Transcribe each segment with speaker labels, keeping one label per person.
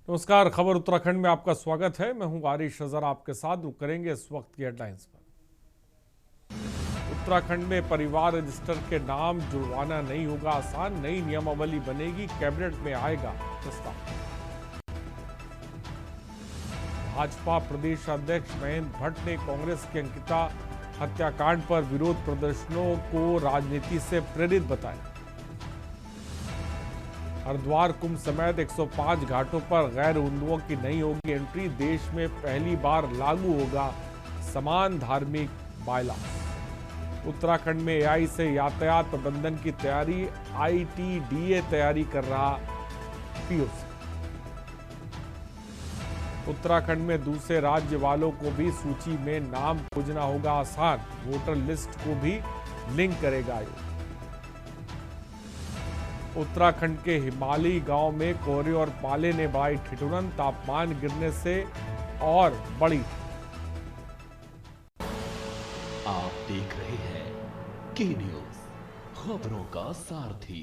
Speaker 1: नमस्कार। खबर उत्तराखंड में आपका स्वागत है। मैं हूं आरिश अजहर, आपके साथ रुक करेंगे इस वक्त की हेडलाइंस पर। उत्तराखंड में परिवार रजिस्टर के नाम जुड़वाना नहीं होगा आसान, नई नियमावली बनेगी, कैबिनेट में आएगा प्रस्ताव। भाजपा प्रदेश अध्यक्ष महेंद्र भट्ट ने कांग्रेस की अंकिता हत्याकांड पर विरोध प्रदर्शनों को राजनीति से प्रेरित बताया। हरिद्वार कुंभ समेत 105 घाटों पर गैर हिंदुओं की नहीं होगी एंट्री, देश में पहली बार लागू होगा समान धार्मिक बायला। उत्तराखंड में एआई से यातायात प्रबंधन की तैयारी, आईटीडीए तैयारी कर रहा पीओसी। उत्तराखंड में दूसरे राज्य वालों को भी सूची में नाम खोजना होगा आसान, वोटर लिस्ट को भी लिंक करेगा आयोग। उत्तराखंड के हिमालयी गांव में कोहरे और पाले ने बढ़ाई ठिठुरन, तापमान गिरने से और बढ़ी।
Speaker 2: आप देख रहे हैं के न्यूज, खबरों का सारथी।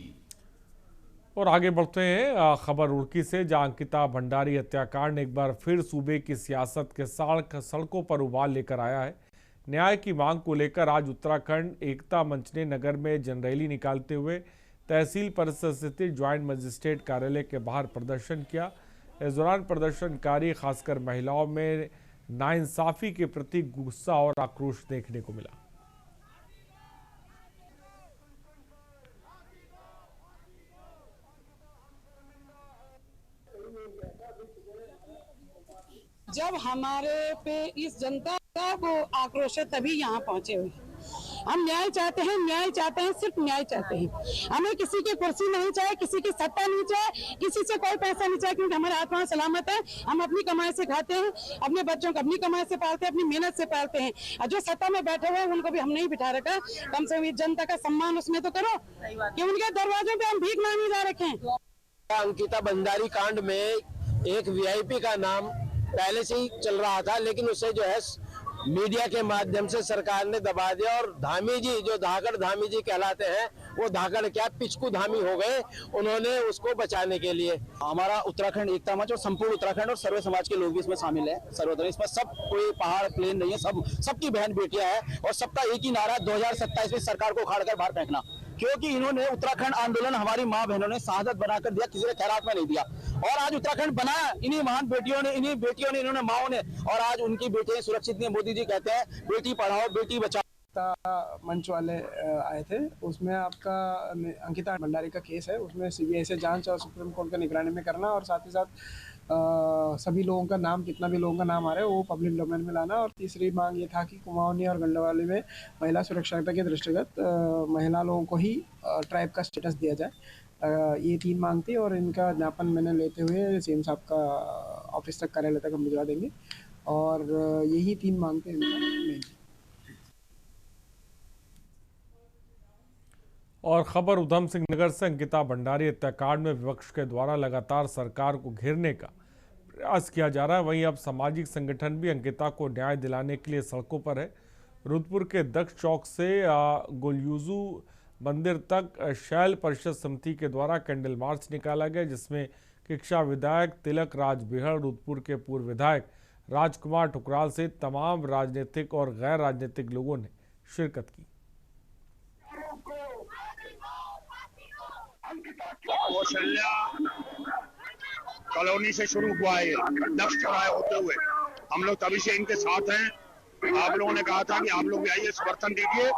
Speaker 1: और आगे बढ़ते हैं खबर रुड़की से, जहां अंकिता भंडारी हत्याकांड एक बार फिर सूबे की सियासत के सड़कों पर उबाल लेकर आया है। न्याय की मांग को लेकर आज उत्तराखंड एकता मंच ने नगर में जनरैली निकालते हुए तहसील परिसर स्थित ज्वाइंट मजिस्ट्रेट कार्यालय के बाहर प्रदर्शन किया। इस दौरान प्रदर्शनकारी खासकर महिलाओं में नाइंसाफी के प्रति गुस्सा और आक्रोश देखने को मिला।
Speaker 3: जब हमारे पे इस जनता का वो आक्रोश है, तभी यहाँ पहुंचे हुए। हम न्याय चाहते हैं, सिर्फ न्याय चाहते हैं। हमें किसी की कुर्सी नहीं चाहिए, किसी की सत्ता नहीं चाहिए, किसी से कोई पैसा नहीं चाहिए, क्योंकि हमारे आत्मा सलामत है। हम अपनी कमाई से खाते हैं, अपने बच्चों को अपनी कमाई से पालते हैं, अपनी मेहनत से पालते हैं। और जो सत्ता में बैठे हुए हैं उनको भी हम नहीं बिठा रखा। कम से कम जनता का सम्मान उसमें तो करो कि उनके दरवाजों पे हम भीख मांगने जा रखे हैं।
Speaker 4: अंकिता भंडारी कांड में एक वीआईपी का नाम पहले से ही चल रहा था, लेकिन उसे जो है मीडिया के माध्यम से सरकार ने दबा दिया और धामी जी, जो धाकड़ धामी जी कहलाते हैं, वो धाकड़ क्या पिचकू धामी हो गए। उन्होंने उसको बचाने के लिए
Speaker 5: हमारा उत्तराखंड एकता मंच और संपूर्ण उत्तराखंड और सर्व समाज के लोग भी इसमें शामिल है। सर्वधर्म, इसमें सब कोई पहाड़ प्लेन नहीं है, सबकी बहन बेटियां हैं और सबका एक ही नारा 2027 में सरकार को उखाड़कर बाहर फेंकना। क्योंकि इन्होंने उत्तराखंड आंदोलन हमारी माँ बहनों ने शहादत बनाकर दिया, किसी ने खैरात में नहीं दिया। और आज उत्तराखंड बना इन्हीं महान बेटियों ने, इन्होंने माओ ने, और आज उनकी बेटियां सुरक्षित नहीं। मोदी जी कहते हैं बेटी पढ़ाओ बेटी बचाओ।
Speaker 6: मंच वाले आए थे, उसमें आपका अंकिता भंडारी का केस है, उसमें सीबीआई से जांच और सुप्रीम कोर्ट की निगरानी में करना, और साथ ही साथ सभी लोगों का नाम, कितना भी लोगों का नाम आ रहा है वो पब्लिक डोमेन में लाना। और तीसरी मांग ये था कि कुमाऊनी और गंडवाली में महिला सुरक्षा के दृष्टिगत महिला लोगों को ही ट्राइब का स्टेटस दिया जाए। ये 3 मांग थी और इनका ज्ञापन मैंने लेते हुए सीएम साहब का ऑफिस तक, कार्यालय तक हम भिजवा देंगे। और यही 3 मांग थे इनका मेन।
Speaker 1: और खबर उधम सिंह नगर से, अंकिता भंडारी हत्याकांड में विपक्ष के द्वारा लगातार सरकार को घेरने का प्रयास किया जा रहा है। वहीं अब सामाजिक संगठन भी अंकिता को न्याय दिलाने के लिए सड़कों पर है। रुद्रपुर के दक्ष चौक से गुलयूजू मंदिर तक शैल परिषद समिति के द्वारा कैंडल मार्च निकाला गया, जिसमें किक्षा विधायक तिलक राज बिहड़, रुद्रपुर के पूर्व विधायक राजकुमार ठुकराल से तमाम राजनीतिक और गैर राजनीतिक लोगों ने शिरकत की।
Speaker 7: कौशल्या कॉलोनी से शुरू हुआ है, दक्ष चौराहे होते हुए हम लोग तभी से इनके साथ हैं। आप लोगों ने कहा था कि आप लोग भी आइए, समर्थन दीजिए,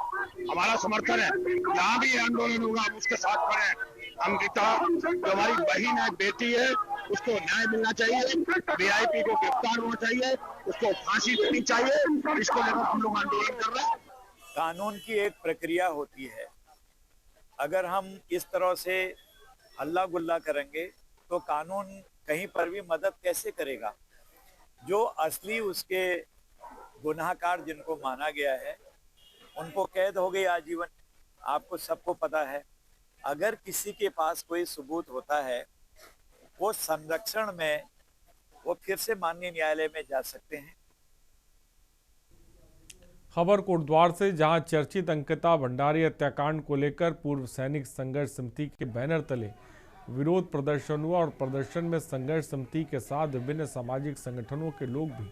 Speaker 7: हमारा समर्थन है। जहाँ भी आंदोलन होगा हम उसके साथ खड़े हैं। अंकिता जो हमारी बहन है, बेटी है, उसको न्याय मिलना चाहिए, वीआईपी को गिरफ्तार होना चाहिए, उसको फांसी देनी चाहिए। इसको लेकर हम लोग आंदोलन कर रहे हैं।
Speaker 8: कानून की एक प्रक्रिया होती है, अगर हम इस तरह से हल्ला गुल्ला करेंगे तो कानून कहीं पर भी मदद कैसे करेगा। जो असली उसके गुनाहगार जिनको माना गया है उनको कैद हो गई आजीवन। आपको सबको पता है, अगर किसी के पास कोई सबूत होता है वो संरक्षण में वो फिर से माननीय न्यायालय में जा सकते हैं।
Speaker 1: खबर कोटद्वार से, जहां चर्चित अंकिता भंडारी हत्याकांड को लेकर पूर्व सैनिक संघर्ष समिति के बैनर तले विरोध प्रदर्शन हुआ और प्रदर्शन में संघर्ष समिति के साथ विभिन्न सामाजिक संगठनों के लोग भी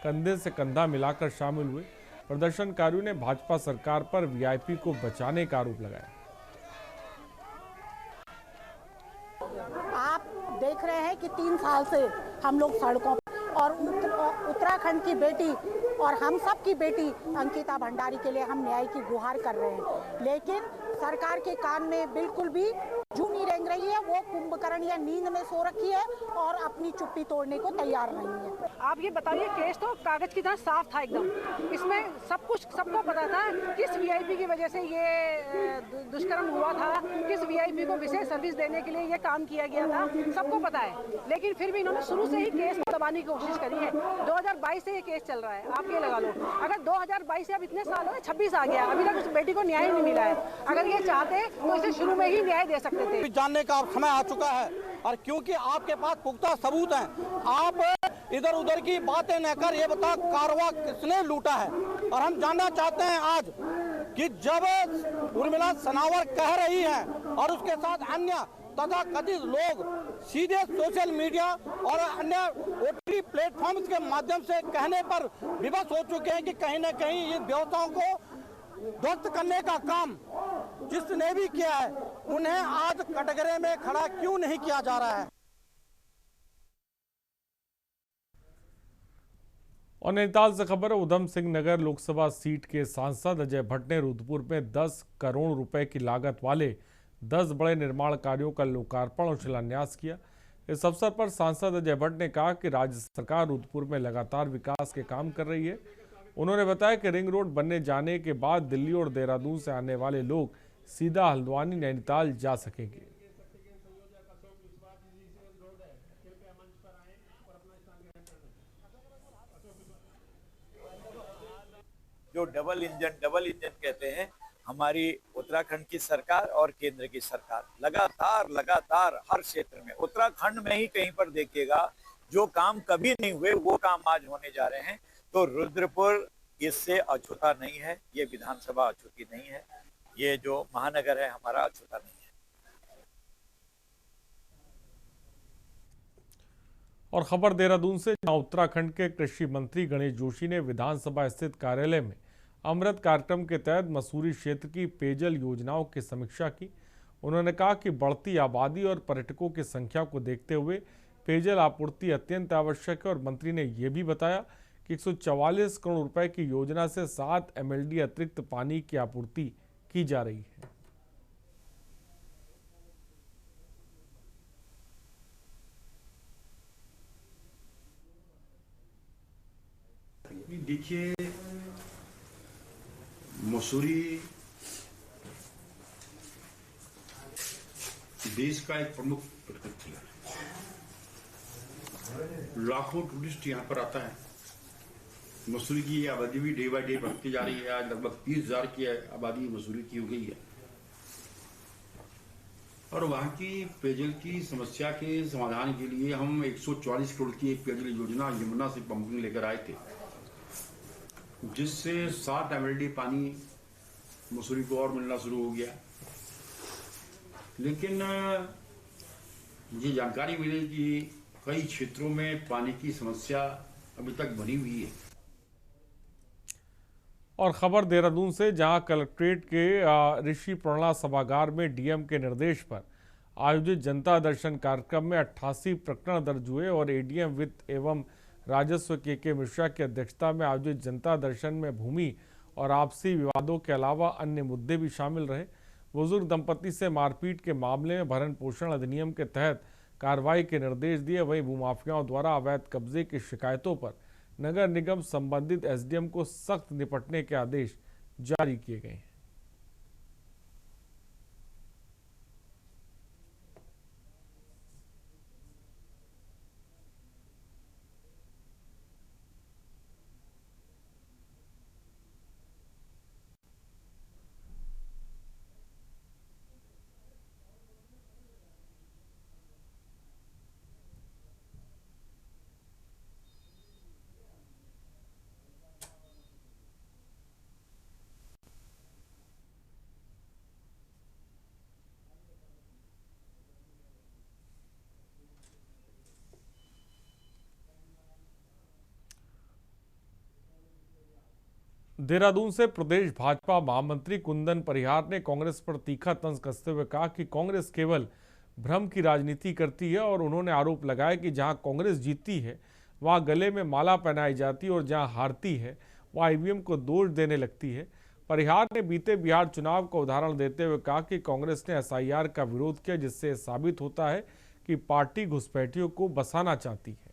Speaker 1: कंधे से कंधा मिलाकर शामिल हुए। प्रदर्शनकारियों ने भाजपा सरकार पर वीआईपी को बचाने का आरोप लगाया।
Speaker 9: आप देख रहे हैं कि 3 साल से हम लोग सड़कों और उत्तराखंड की बेटी और हम सब की बेटी अंकिता भंडारी के लिए हम न्याय की गुहार कर रहे हैं, लेकिन सरकार के कान में बिल्कुल भी जू नहीं रेंग रही है। वो कुंभकर्ण या नींद में सो रखी है और अपनी चुप्पी तोड़ने को तैयार नहीं है।
Speaker 10: आप ये बताइए, केस तो कागज की तरह साफ था एकदम, इसमें सब कुछ सबको पता था किस वीआईपी की वजह से ये दुष्कर्म हुआ था, किस वीआईपी को विशेष सर्विस देने के लिए ये काम किया गया था, सबको पता है। लेकिन फिर भी इन्होंने शुरू से ही केस दबाने की कोशिश करी है। 2022 से ये केस चल रहा है, आप ये लगा लो। अगर 2022 से अब इतने साल हो, 26 आ गया, अभी तक उस बेटी को न्याय नहीं मिला है। अगर ये चाहते तो इसे शुरू में ही न्याय दे सकते थे।
Speaker 11: जानने का अब समय आ चुका है, और क्योंकि आपके पास पुख्ता सबूत हैं, आप इधर उधर की बातें न कर ये बता कारवा किसने लूटा है। और हम जानना चाहते हैं आज कि जब उर्मिला सनावर कह रही हैं और उसके साथ अन्य तथा कथित लोग सीधे सोशल मीडिया और अन्य ओटीटी प्लेटफॉर्म्स के माध्यम से कहने पर विवश हो चुके हैं कि कहीं न कहीं इन व्यवस्थाओं को ध्वस्त करने का काम जिसने भी किया है, उन्हें आज कटघरे में खड़ा क्यों नहीं किया जा रहा है।
Speaker 1: और नैनीताल से खबर है, उधम सिंह नगर लोकसभा सीट के सांसद अजय भट्ट ने रुद्रपुर में 10 करोड़ रुपए की लागत वाले 10 बड़े निर्माण कार्यों का लोकार्पण और शिलान्यास किया। इस अवसर पर सांसद अजय भट्ट ने कहा कि राज्य सरकार रुद्रपुर में लगातार विकास के काम कर रही है। उन्होंने बताया कि रिंग रोड बनने जाने के बाद दिल्ली और देहरादून से आने वाले लोग सीधा हल्द्वानी नैनीताल जा सकेंगे।
Speaker 8: जो डबल इंजन कहते हैं, हमारी उत्तराखंड की सरकार और केंद्र की सरकार लगातार हर क्षेत्र में, उत्तराखंड में ही कहीं पर देखिएगा जो काम कभी नहीं हुए वो काम आज होने जा रहे हैं। तो रुद्रपुर इससे अछूता नहीं है, ये विधानसभा अछूती नहीं है, ये जो महानगर है हमारा अछूता नहीं है।
Speaker 1: और खबर देहरादून से, जहां उत्तराखंड के कृषि मंत्री गणेश जोशी ने विधानसभा स्थित कार्यालय में अमृत कार्यक्रम के तहत मसूरी क्षेत्र की पेयजल योजनाओं की समीक्षा की। उन्होंने कहा कि बढ़ती आबादी और पर्यटकों की संख्या को देखते हुए पेयजल आपूर्ति अत्यंत आवश्यक है। और मंत्री ने यह भी बताया कि 144 करोड़ रुपए की योजना से 7 MLD अतिरिक्त पानी की आपूर्ति की जा रही है।
Speaker 12: देखिए, मसूरी देश का एक प्रमुख पर्यटक जिला है। लाखों टूरिस्ट यहाँ पर आता है। मसूरी की आबादी भी डे बाय डे बढ़ती जा रही है। आज लगभग 30,000 की आबादी मसूरी की हो गई है। और वहाँ की पेयजल की समस्या के समाधान के लिए हम 144 करोड़ की एक पेयजल योजना यमुना से पंपिंग लेकर आए थे, जिससे 7 MLD पानी मसूरी को और मिलना शुरू हो गया। लेकिन ये जानकारी मिली कि कई क्षेत्रों में पानी की समस्या अभी तक बनी हुई है।
Speaker 1: और खबर देहरादून से, जहां कलेक्ट्रेट के ऋषि प्रणला सभागार में डीएम के निर्देश पर आयोजित जनता दर्शन कार्यक्रम में 88 प्रकरण दर्ज हुए। और एडीएम वित्त एवं राजस्व के मिश्रा की अध्यक्षता में आयोजित जनता दर्शन में भूमि और आपसी विवादों के अलावा अन्य मुद्दे भी शामिल रहे। बुजुर्ग दंपति से मारपीट के मामले में भरण पोषण अधिनियम के तहत कार्रवाई के निर्देश दिए। वहीं भूमाफियाओं द्वारा अवैध कब्जे की शिकायतों पर नगर निगम संबंधित एसडीएम को सख्त निपटने के आदेश जारी किए गए हैं। देहरादून से प्रदेश भाजपा महामंत्री कुंदन परिहार ने कांग्रेस पर तीखा तंज कसते हुए कहा कि कांग्रेस केवल भ्रम की राजनीति करती है और उन्होंने आरोप लगाया कि जहां कांग्रेस जीतती है वहां गले में माला पहनाई जाती है और जहां हारती है वहां ईवीएम को दोष देने लगती है। परिहार ने बीते बिहार चुनाव का उदाहरण देते हुए कहा कि कांग्रेस ने एसआईआर का विरोध किया, जिससे साबित होता है कि पार्टी घुसपैठियों को बसाना चाहती है।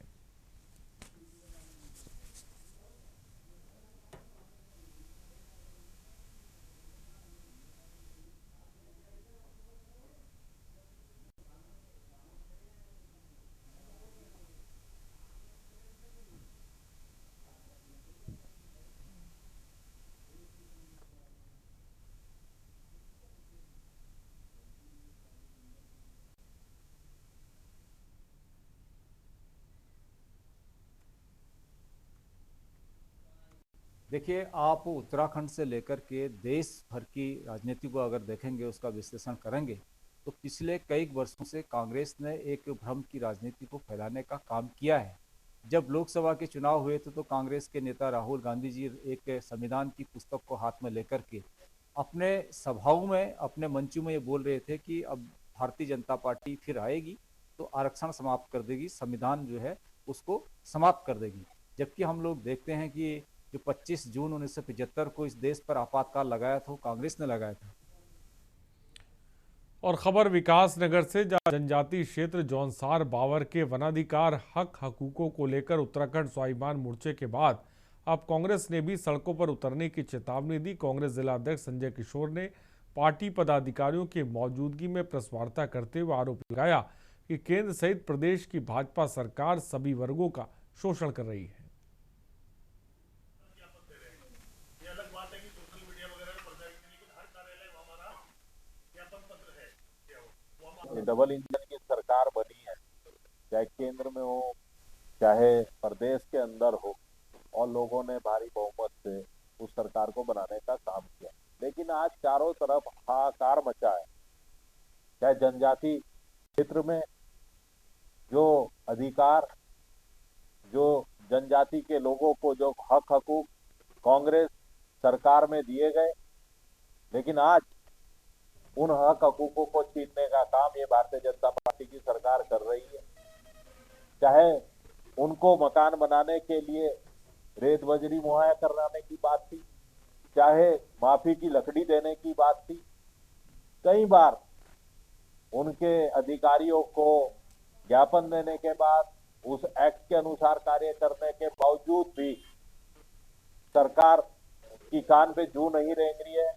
Speaker 13: देखिए, आप उत्तराखंड से लेकर के देश भर की राजनीति को अगर देखेंगे, उसका विश्लेषण करेंगे, तो पिछले कई वर्षों से कांग्रेस ने एक भ्रम की राजनीति को फैलाने का काम किया है। जब लोकसभा के चुनाव हुए थे तो कांग्रेस के नेता राहुल गांधी जी एक संविधान की पुस्तक को हाथ में लेकर के अपने सभाओं में, अपने मंचों में ये बोल रहे थे कि अब भारतीय जनता पार्टी फिर आएगी तो आरक्षण समाप्त कर देगी, संविधान जो है उसको समाप्त कर देगी। जबकि हम लोग देखते हैं कि जो 25 जून 1975 को इस देश पर आपातकाल लगाया था वो कांग्रेस ने लगाया था।
Speaker 1: और खबर विकास नगर से, जहां जनजातीय क्षेत्र जौनसार बावर के वनाधिकार हक हकूकों को लेकर उत्तराखंड स्वाभिमान मोर्चे के बाद अब कांग्रेस ने भी सड़कों पर उतरने की चेतावनी दी। कांग्रेस जिला अध्यक्ष संजय किशोर ने पार्टी पदाधिकारियों की मौजूदगी में प्रेस वार्ता करते हुए आरोप लगाया कि केंद्र सहित प्रदेश की भाजपा सरकार सभी वर्गों का शोषण कर रही है।
Speaker 14: डबल इंजन की सरकार बनी है, चाहे केंद्र में हो चाहे प्रदेश के अंदर हो, और लोगों ने भारी बहुमत से उस सरकार को बनाने का काम किया। लेकिन आज चारों तरफ हाहाकार मचा है। चाहे जनजाति क्षेत्र में जो अधिकार, जो जनजाति के लोगों को जो हक हकूक कांग्रेस सरकार में दिए गए, लेकिन आज उन हक हकूकों को छीनने का काम ये भारतीय जनता पार्टी की सरकार कर रही है। चाहे उनको मकान बनाने के लिए रेत बजरी मुहैया कराने की बात थी, चाहे माफी की लकड़ी देने की बात थी, कई बार उनके अधिकारियों को ज्ञापन देने के बाद उस एक्ट के अनुसार कार्य करने के बावजूद भी सरकार की कान पे जू नहीं रेंग रही है।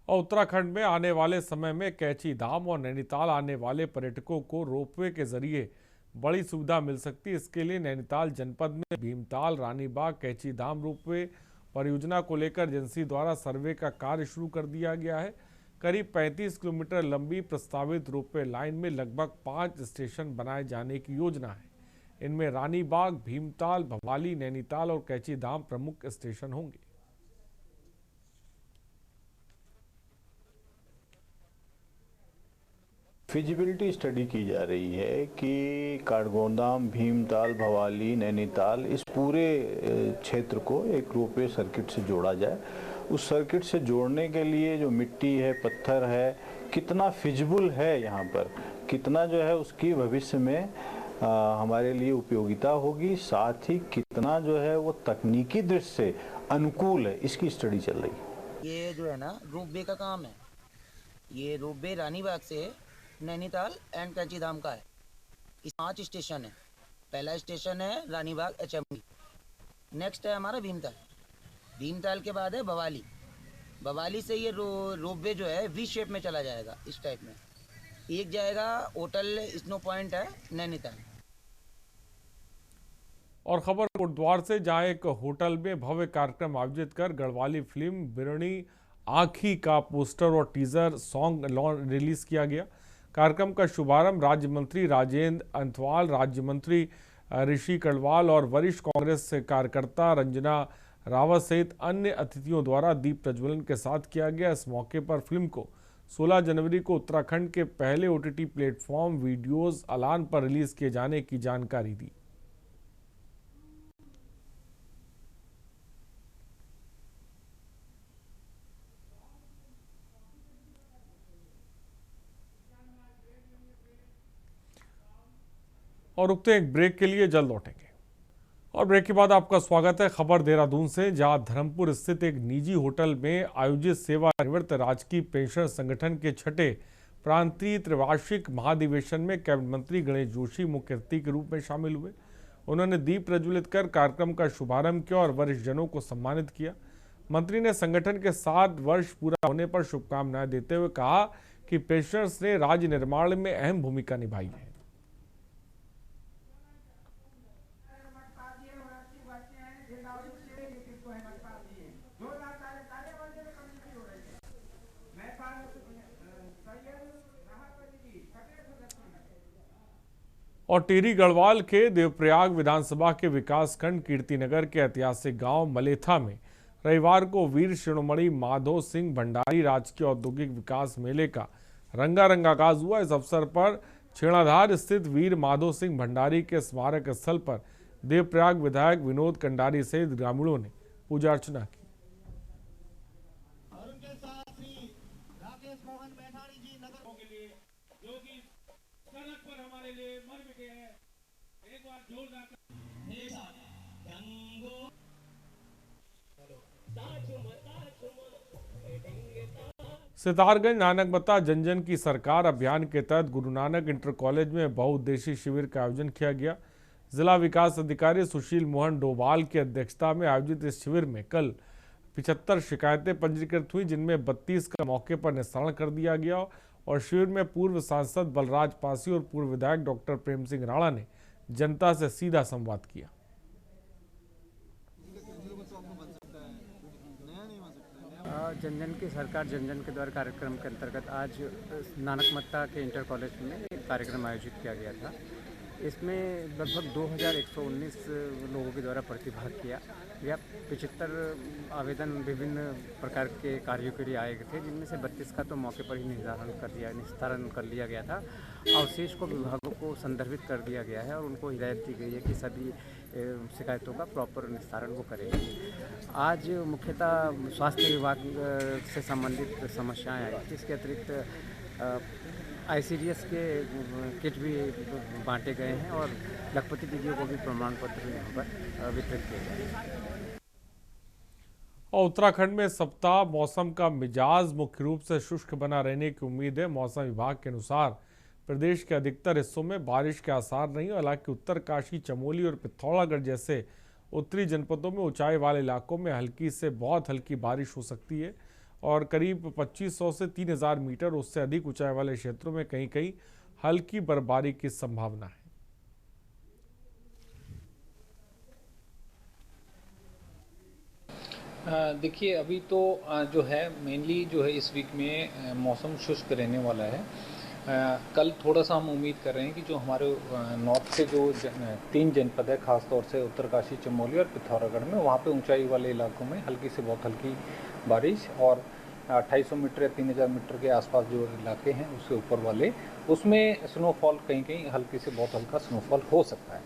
Speaker 1: और उत्तराखंड में आने वाले समय में कैची धाम और नैनीताल आने वाले पर्यटकों को रोपवे के जरिए बड़ी सुविधा मिल सकती है। इसके लिए नैनीताल जनपद में भीमताल, रानीबाग, कैची धाम रोपवे परियोजना को लेकर एजेंसी द्वारा सर्वे का कार्य शुरू कर दिया गया है। करीब 35 किलोमीटर लंबी प्रस्तावित रोपवे लाइन में लगभग 5 स्टेशन बनाए जाने की योजना है। इनमें रानीबाग, भीमताल, भवाली, नैनीताल और कैची धाम प्रमुख स्टेशन होंगे।
Speaker 15: फिजिबिलिटी स्टडी की जा रही है कि काठगोदाम, भीमताल, भवाली, नैनीताल, इस पूरे क्षेत्र को एक रोपवे सर्किट से जोड़ा जाए। उस सर्किट से जोड़ने के लिए जो मिट्टी है, पत्थर है, कितना फिजिबल है यहाँ पर, कितना जो है उसकी भविष्य में हमारे लिए उपयोगिता होगी, साथ ही कितना जो है वो तकनीकी दृष्टि से अनुकूल है, इसकी स्टडी चल रही है।
Speaker 16: ये जो है ना रोपवे का काम है। ये रोपवे रानीबाग से नैनीताल एंड कैची धाम का है। इस 5 स्टेशन है। पहला स्टेशन है रानीबाग HMD, नेक्स्ट है हमारा भीमताल, भीमताल के बाद है भवाली, भवाली से ये रोपवे जो है वी शेप में चला जाएगा, इस टाइप में। एक जाएगा होटल स्नो पॉइंट है नैनीताल।
Speaker 1: और खबर कोटद्वार से, जहां एक होटल में भव्य कार्यक्रम आयोजित कर गढ़वाली फिल्म बिरणी आँखी का पोस्टर और टीजर सॉन्ग रिलीज किया गया। कार्यक्रम का शुभारंभ राज्य मंत्री राजेंद्र अंथवाल, राज्य मंत्री ऋषि कड़वाल और वरिष्ठ कांग्रेस कार्यकर्ता रंजना रावत सहित अन्य अतिथियों द्वारा दीप प्रज्वलन के साथ किया गया। इस मौके पर फिल्म को 16 जनवरी को उत्तराखंड के पहले OTT प्लेटफॉर्म वीडियोज अलान पर रिलीज किए जाने की जानकारी दी। और रुकते हैं एक ब्रेक के लिए, जल्द लौटेंगे। और ब्रेक के बाद आपका स्वागत है खबर देहरादून से, जहां धर्मपुर स्थित एक निजी होटल में आयोजित सेवानिवृत्त राजकीय पेंशन संगठन के छठे प्रांतीय त्रिवार्षिक महाधिवेशन में कैबिनेट मंत्री गणेश जोशी मुख्य अतिथि के रूप में शामिल हुए। उन्होंने दीप प्रज्वलित कर कार्यक्रम का शुभारंभ किया और वरिष्ठ जनों को सम्मानित किया। मंत्री ने संगठन के 7 वर्ष पूरा होने पर शुभकामनाएं देते हुए कहा कि पेंशनर्स ने राज्य निर्माण में अहम भूमिका निभाई है। और टिहरी गढ़वाल के देवप्रयाग विधानसभा के विकासखंड कीर्तिनगर के ऐतिहासिक गांव मलेथा में रविवार को वीर शिरोमणि माधो सिंह भंडारी राजकीय औद्योगिक विकास मेले का रंगारंग आगाज हुआ। इस अवसर पर छेड़ाधार स्थित वीर माधो सिंह भंडारी के स्मारक स्थल पर देवप्रयाग विधायक विनोद कंडारी सहित ग्रामीणों ने पूजा अर्चना की। सितारगंज नानकमता जन जन की सरकार अभियान के तहत गुरु नानक इंटर कॉलेज में बहुउद्देशीय शिविर का आयोजन किया गया। जिला विकास अधिकारी सुशील मोहन डोभाल की अध्यक्षता में आयोजित इस शिविर में कल 75 शिकायतें पंजीकृत हुई, जिनमें 32 का मौके पर निस्तारण कर दिया गया। और शिविर में पूर्व सांसद बलराज पासी और पूर्व विधायक डॉक्टर प्रेम सिंह राणा ने जनता से सीधा संवाद किया।
Speaker 17: जन जन की सरकार जन जन के द्वारा कार्यक्रम के अंतर्गत आज नानकमत्ता के इंटर कॉलेज में एक कार्यक्रम आयोजित किया गया था। इसमें लगभग 2119 लोगों के द्वारा प्रतिभाग किया गया। 75 आवेदन विभिन्न प्रकार के कार्यों के लिए आए थे, जिनमें से 32 का तो मौके पर ही निस्तारण कर लिया गया था। अवशेष को विभागों को संदर्भित कर दिया गया है और उनको हिदायत दी गई है कि सभी शिकायतों का प्रॉपर निस्तारण वो करेंगे। आज मुख्यतः स्वास्थ्य विभाग से संबंधित समस्याएं आई, इसके अतिरिक्त ICDS के किट भी बांटे गए हैं और लखपति दीदियों को भी प्रमाण पत्र यहाँ पर वितरित किए गए।
Speaker 1: और उत्तराखंड में सप्ताह मौसम का मिजाज मुख्य रूप से शुष्क बना रहने की उम्मीद है। मौसम विभाग के अनुसार प्रदेश के अधिकतर हिस्सों में बारिश के आसार नहीं, हालांकि उत्तरकाशी, चमोली और पिथौरागढ़ जैसे उत्तरी जनपदों में ऊंचाई वाले इलाकों में हल्की से बहुत हल्की बारिश हो सकती है और करीब 2500 से 3000 मीटर उससे अधिक ऊंचाई वाले क्षेत्रों में कहीं कहीं हल्की बर्फबारी की संभावना है।
Speaker 18: देखिए, अभी तो जो है मेनली जो है इस वीक में मौसम शुष्क रहने वाला है। कल थोड़ा सा हम उम्मीद कर रहे हैं कि जो हमारे नॉर्थ से जो 3 जनपद है, खासतौर से उत्तरकाशी, चमोली और पिथौरागढ़ में, वहाँ पे ऊंचाई वाले इलाकों में हल्की से बहुत हल्की बारिश और 2800 मीटर या 3000 मीटर के आसपास जो इलाके हैं उससे ऊपर वाले, उसमें स्नोफॉल कहीं कहीं हल्की से बहुत हल्का स्नोफॉल हो सकता है।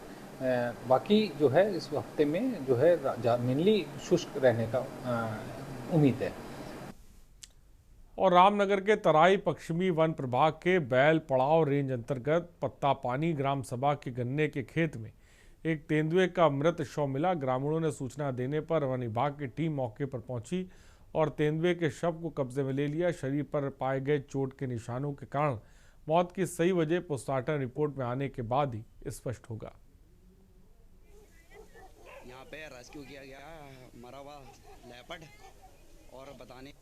Speaker 18: बाकी जो है इस हफ्ते में जो है मेनली शुष्क रहने का उम्मीद है।
Speaker 1: और रामनगर के तराई पश्चिमी वन प्रभाग के बैल पड़ाव रेंज अंतर्गत पत्ता पानी ग्राम सभा के गन्ने के खेत में एक तेंदुए का मृत शव मिला। ग्रामीणों ने सूचना देने पर वन विभाग की टीम मौके पर पहुंची और तेंदुए के शव को कब्जे में ले लिया। शरीर पर पाए गए चोट के निशानों के कारण मौत की सही वजह पोस्टमार्टम रिपोर्ट में आने के बाद ही स्पष्ट होगा।
Speaker 19: यहाँ पे रेस्क्यू किया गया मरा हुआ लेपर्ड और बताने।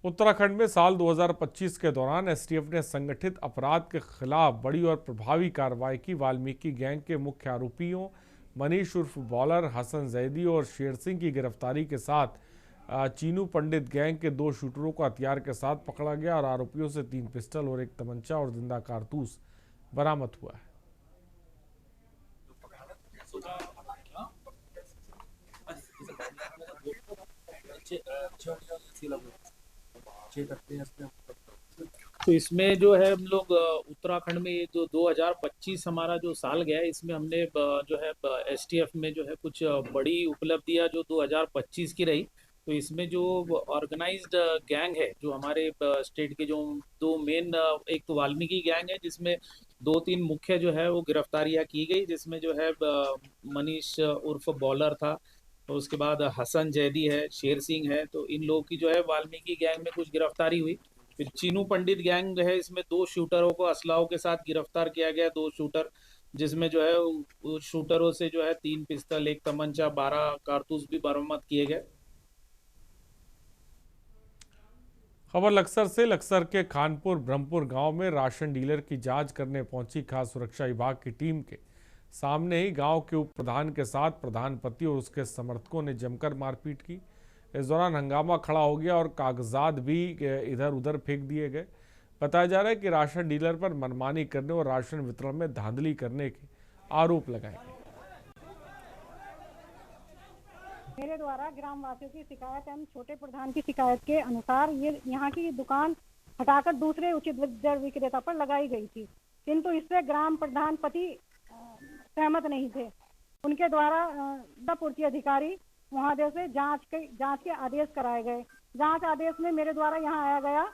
Speaker 1: उत्तराखंड में साल 2025 के दौरान एसटीएफ ने संगठित अपराध के खिलाफ बड़ी और प्रभावी कार्रवाई की। वाल्मीकि गैंग के मुख्य आरोपियों मनीष उर्फ बॉलर, हसन जैदी और शेर सिंह की गिरफ्तारी के साथ चीनू पंडित गैंग के 2 शूटरों को हथियार के साथ पकड़ा गया और आरोपियों से 3 पिस्टल और 1 तमंचा और जिंदा कारतूस बरामद हुआ है।
Speaker 20: तो इसमें जो है हम लोग उत्तराखंड में ये जो 2025 हमारा जो साल गया है, इसमें हमने जो है एसटीएफ में जो है कुछ बड़ी उपलब्धियां जो 2025 की रही, तो इसमें जो ऑर्गेनाइज्ड गैंग है, जो हमारे स्टेट के जो दो मेन, एक तो वाल्मीकि गैंग है जिसमें 2-3 मुख्य जो है वो गिरफ्तारियां की गई, जिसमें जो है मनीष उर्फ बॉलर था, तो उसके बाद हसन जैदी है, शेर सिंह है। तो इन लोगों की जो है वाल्मीकि गैंग में कुछ गिरफ्तारी हुई। फिर चीनू पंडित गैंग है, इसमें 2 शूटरों को असलाहों के साथ गिरफ्तार किया गया, 2 शूटर, जिसमें जो है उस शूटरों से जो है 3 पिस्तल, 1 तमंचा, 12 कारतूस भी बरामद किए गए।
Speaker 1: खबर लक्सर से। लक्सर के खानपुर ब्रह्मपुर गांव में राशन डीलर की जांच करने पहुंची खास सुरक्षा विभाग की टीम के सामने ही गांव के उप प्रधान के साथ प्रधान पति और उसके समर्थकों ने जमकर मारपीट की। इस दौरान हंगामा खड़ा हो गया और कागजात भी इधर उधर फेंक दिए गए। बताया जा रहा है कि राशन डीलर पर मनमानी करने और राशन वितरण में धांधली करने के आरोप लगाए गए।
Speaker 9: मेरे द्वारा ग्राम वासियों की शिकायत एवं छोटे प्रधान की शिकायत के अनुसार ये यहाँ की दुकान हटाकर दूसरे उचित दर विक्रेता पर लगाई गई थी, किंतु इससे ग्राम प्रधान पति सहमत नहीं थे। उनके द्वारा पूर्ति अधिकारी महोदय से जांच के आदेश कराए गए। जांच आदेश में मेरे द्वारा यहाँ आया गया।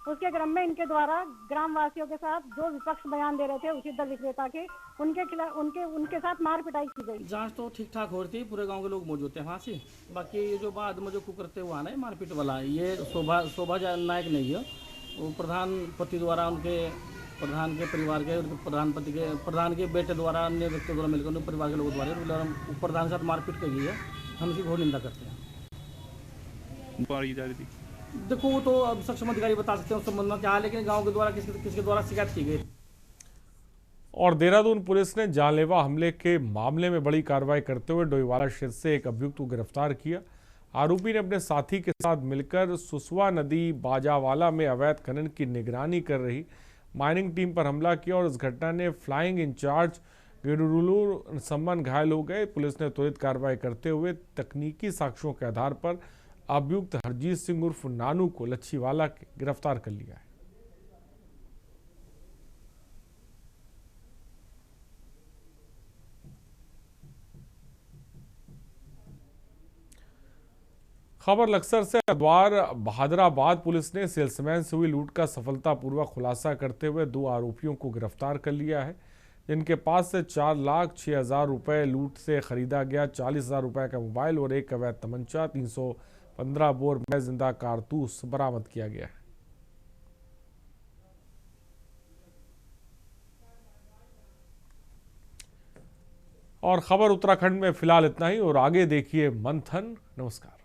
Speaker 9: उसके क्रम में इनके द्वारा ग्राम वासियों के साथ जो विपक्ष बयान दे रहे थे उचित दर विक्रेता के, उनके खिलाफ उनके साथ मार पिटाई की गई।
Speaker 11: जांच तो ठीक ठाक हो रही थी, पूरे गांव के लोग मौजूद थे वहाँ से। बाकी ये जो बाद में जो कुकरते हुआ ना मारपीट वाला, ये शोभा नायक नहीं है, वो प्रधान पति द्वारा उनके प्रधान के परिवार के प्रधान के बेटे द्वारा अन्य व्यक्तियों द्वारा मिलकर उनके परिवार के लोगों द्वारा प्रधान के साथ मारपीट की गई है। हम इसकी घोर निंदा करते हैं। देखो वो तो अब सक्षम अधिकारी बता सकते हैं उस संबंध में क्या है, लेकिन गांव के द्वारा किसके द्वारा शिकायत की गई।
Speaker 1: और देहरादून पुलिस ने जानलेवा हमले के मामले में बड़ी कार्रवाई करते हुए डोईवाला क्षेत्र से एक अभियुक्त को गिरफ्तार किया। आरोपी ने अपने साथी के साथ मिलकर सुसवा नदी बाजावाला में अवैध खनन की निगरानी कर रही माइनिंग टीम पर हमला किया और इस घटना ने फ्लाइंग इंचार्ज गिरुलू सम्मान घायल हो गए। पुलिस ने त्वरित कार्रवाई करते हुए तकनीकी साक्ष्यों के आधार पर अभियुक्त हरजीत सिंह उर्फ नानू को लच्छीवाला के गिरफ्तार कर लिया है। खबर लक्सर से। अद्वार बहादुराबाद पुलिस ने सेल्समैन से हुई लूट का सफलतापूर्वक खुलासा करते हुए 2 आरोपियों को गिरफ्तार कर लिया है, जिनके पास से 4,06,000 रुपये लूट से खरीदा गया 40,000 रुपये का मोबाइल और एक अवैध तमंचा 315 बोर में जिंदा कारतूस बरामद किया गया है। और खबर उत्तराखंड में फिलहाल इतना ही, और आगे देखिए मंथन। नमस्कार।